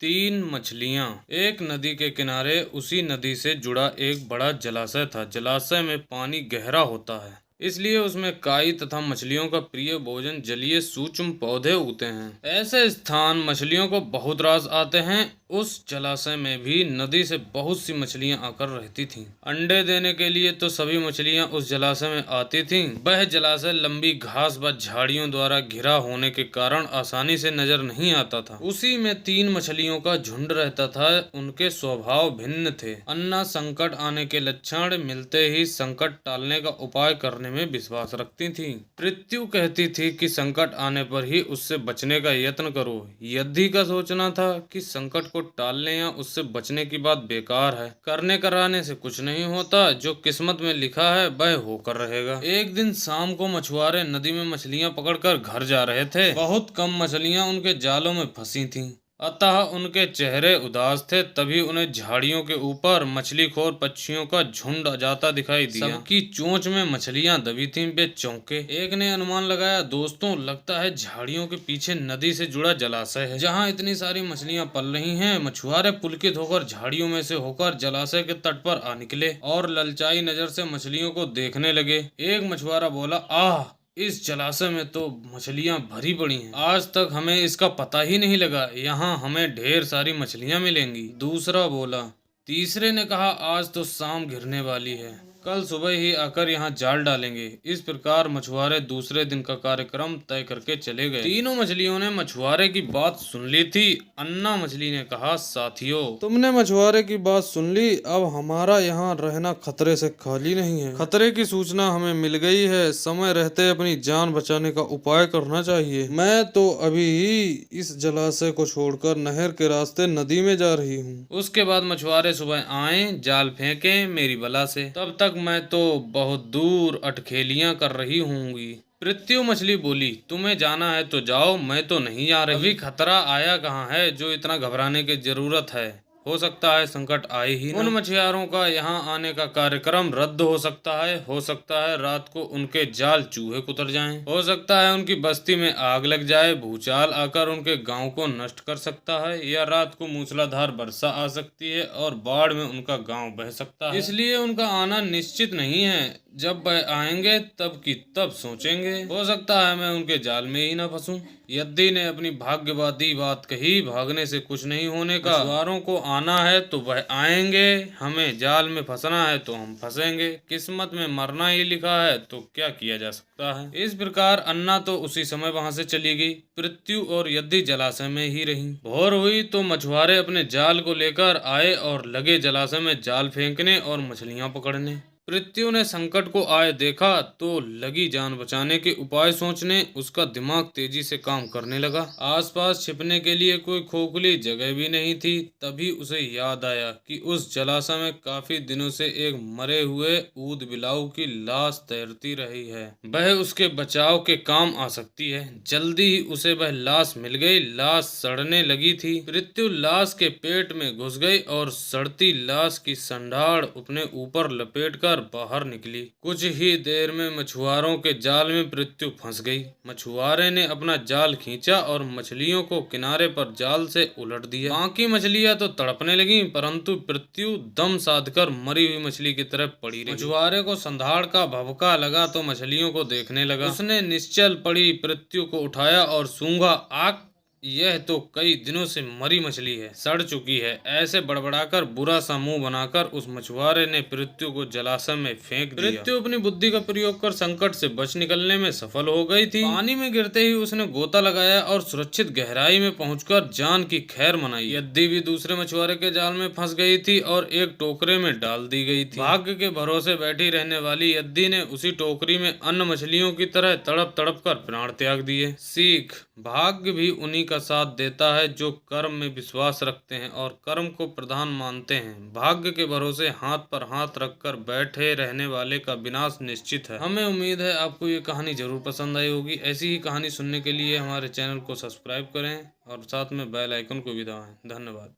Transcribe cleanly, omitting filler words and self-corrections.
तीन मछलियां। एक नदी के किनारे उसी नदी से जुड़ा एक बड़ा जलाशय था। जलाशय में पानी गहरा होता है, इसलिए उसमें काई तथा मछलियों का प्रिय भोजन जलीय सूक्ष्म पौधे उगते हैं। ऐसे स्थान मछलियों को बहुत रास आते हैं। उस जलाशय में भी नदी से बहुत सी मछलियां आकर रहती थीं। अंडे देने के लिए तो सभी मछलियां उस जलाशय में आती थीं। वह जलाशय लंबी घास व झाड़ियों द्वारा घिरा होने के कारण आसानी से नजर नहीं आता था। उसी में तीन मछलियों का झुंड रहता था। उनके स्वभाव भिन्न थे। अन्ना संकट आने के लक्षण मिलते ही संकट टालने का उपाय करने में विश्वास रखती थी। पृथ्वी कहती थी कि संकट आने पर ही उससे बचने का यत्न करो। यद्धि का सोचना था कि संकट को टालने या उससे बचने की बात बेकार है। करने कराने से कुछ नहीं होता। जो किस्मत में लिखा है वह होकर रहेगा। एक दिन शाम को मछुआरे नदी में मछलियां पकड़कर घर जा रहे थे। बहुत कम मछलियां उनके जालों में फंसी थीं, अतः उनके चेहरे उदास थे। तभी उन्हें झाड़ियों के ऊपर मछलीखोर पक्षियों का झुंड जाता दिखाई दिया। सबकी चोंच में मछलियां दबी थीं। वे चौंके। एक ने अनुमान लगाया, दोस्तों लगता है झाड़ियों के पीछे नदी से जुड़ा जलाशय है, जहां इतनी सारी मछलियां पल रही हैं। मछुआरे पुलकित होकर झाड़ियों में से होकर जलाशय के तट पर आ निकले और ललचाई नजर से मछलियों को देखने लगे। एक मछुआरा बोला, आह, इस जलाशय में तो मछलियां भरी पड़ी हैं। आज तक हमें इसका पता ही नहीं लगा। यहाँ हमें ढेर सारी मछलियां मिलेंगी। दूसरा बोला। तीसरे ने कहा, आज तो शाम घिरने वाली है, कल सुबह ही आकर यहाँ जाल डालेंगे। इस प्रकार मछुआरे दूसरे दिन का कार्यक्रम तय करके चले गए। तीनों मछलियों ने मछुआरे की बात सुन ली थी। अन्ना मछली ने कहा, साथियों, तुमने मछुआरे की बात सुन ली। अब हमारा यहाँ रहना खतरे से खाली नहीं है। खतरे की सूचना हमें मिल गई है। समय रहते अपनी जान बचाने का उपाय करना चाहिए। मैं तो अभी ही इस जलाशय को छोड़कर नहर के रास्ते नदी में जा रही हूँ। उसके बाद मछुआरे सुबह आए, जाल फेंके मेरी बला से। तब तक मैं तो बहुत दूर अटखेलियां कर रही होंगी। पृथ्वी मछली बोली, तुम्हें जाना है तो जाओ, मैं तो नहीं आ रही। अभी खतरा आया कहाँ है जो इतना घबराने की जरूरत है। हो सकता है संकट आए ही ना। उन मछुआरों का यहाँ आने का कार्यक्रम रद्द हो सकता है। हो सकता है रात को उनके जाल चूहे कुतर जाएं। हो सकता है उनकी बस्ती में आग लग जाए। भूचाल आकर उनके गांव को नष्ट कर सकता है, या रात को मूसलाधार वर्षा आ सकती है और बाढ़ में उनका गांव बह सकता है। इसलिए उनका आना निश्चित नहीं है। जब वह आएंगे तब की तब सोचेंगे। हो सकता है मैं उनके जाल में ही न फंसूं। यद्धि ने अपनी भाग्यवादी बात कही। भागने से कुछ नहीं होने का। मछुआरों को आना है तो वह आएंगे, हमें जाल में फंसना है तो हम फंसेंगे। किस्मत में मरना ही लिखा है तो क्या किया जा सकता है। इस प्रकार अन्ना तो उसी समय वहां से चली गई। पृथ्वी और यद्धि जलाशय में ही रही। भोर हुई तो मछुआरे अपने जाल को लेकर आए और लगे जलाशय में जाल फेंकने और मछलियां पकड़ने। पृथ्वी ने संकट को आए देखा तो लगी जान बचाने के उपाय सोचने। उसका दिमाग तेजी से काम करने लगा। आसपास छिपने के लिए कोई खोखली जगह भी नहीं थी। तभी उसे याद आया कि उस जलाशय में काफी दिनों से एक मरे हुए ऊद बिलाव की लाश तैरती रही है। वह उसके बचाव के काम आ सकती है। जल्दी ही उसे वह लाश मिल गई। लाश सड़ने लगी थी। पृथ्वी लाश के पेट में घुस गई और सड़ती लाश की संडाड़ अपने ऊपर लपेटकर बाहर निकली। कुछ ही देर में मछुआरों के जाल में पृथ्वी फंस गई। मछुआरे ने अपना जाल खींचा और मछलियों को किनारे पर जाल से उलट दिया। बाकी मछलियां तो तड़पने लगीं, परंतु पृथ्वी दम साधकर मरी हुई मछली की तरह पड़ी रही। मछुआरे को संधाड़ का भभका लगा तो मछलियों को देखने लगा। उसने निश्चल पड़ी पृथ्वी को उठाया और सूंघा। आग, यह तो कई दिनों से मरी मछली है, सड़ चुकी है। ऐसे बड़बड़ाकर बुरा सा मुंह बनाकर उस मछुआरे ने पृथ्वी को जलाशय में फेंक दिया। पृथ्वी अपनी बुद्धि का प्रयोग कर संकट से बच निकलने में सफल हो गई थी। पानी में गिरते ही उसने गोता लगाया और सुरक्षित गहराई में पहुंचकर जान की खैर मनाई। यद्धि भी दूसरे मछुआरे के जाल में फंस गई थी और एक टोकरे में डाल दी गई थी। भाग्य के भरोसे बैठी रहने वाली यद्धि ने उसी टोकरी में अन्य मछलियों की तरह तड़प तड़प कर प्राण त्याग दिए। सीख, भाग्य भी उन्हीं का साथ देता है जो कर्म में विश्वास रखते हैं और कर्म को प्रधान मानते हैं। भाग्य के भरोसे हाथ पर हाथ रखकर बैठे रहने वाले का विनाश निश्चित है। हमें उम्मीद है आपको ये कहानी जरूर पसंद आई होगी। ऐसी ही कहानी सुनने के लिए हमारे चैनल को सब्सक्राइब करें और साथ में बेल आइकन को भी दबाएं। धन्यवाद।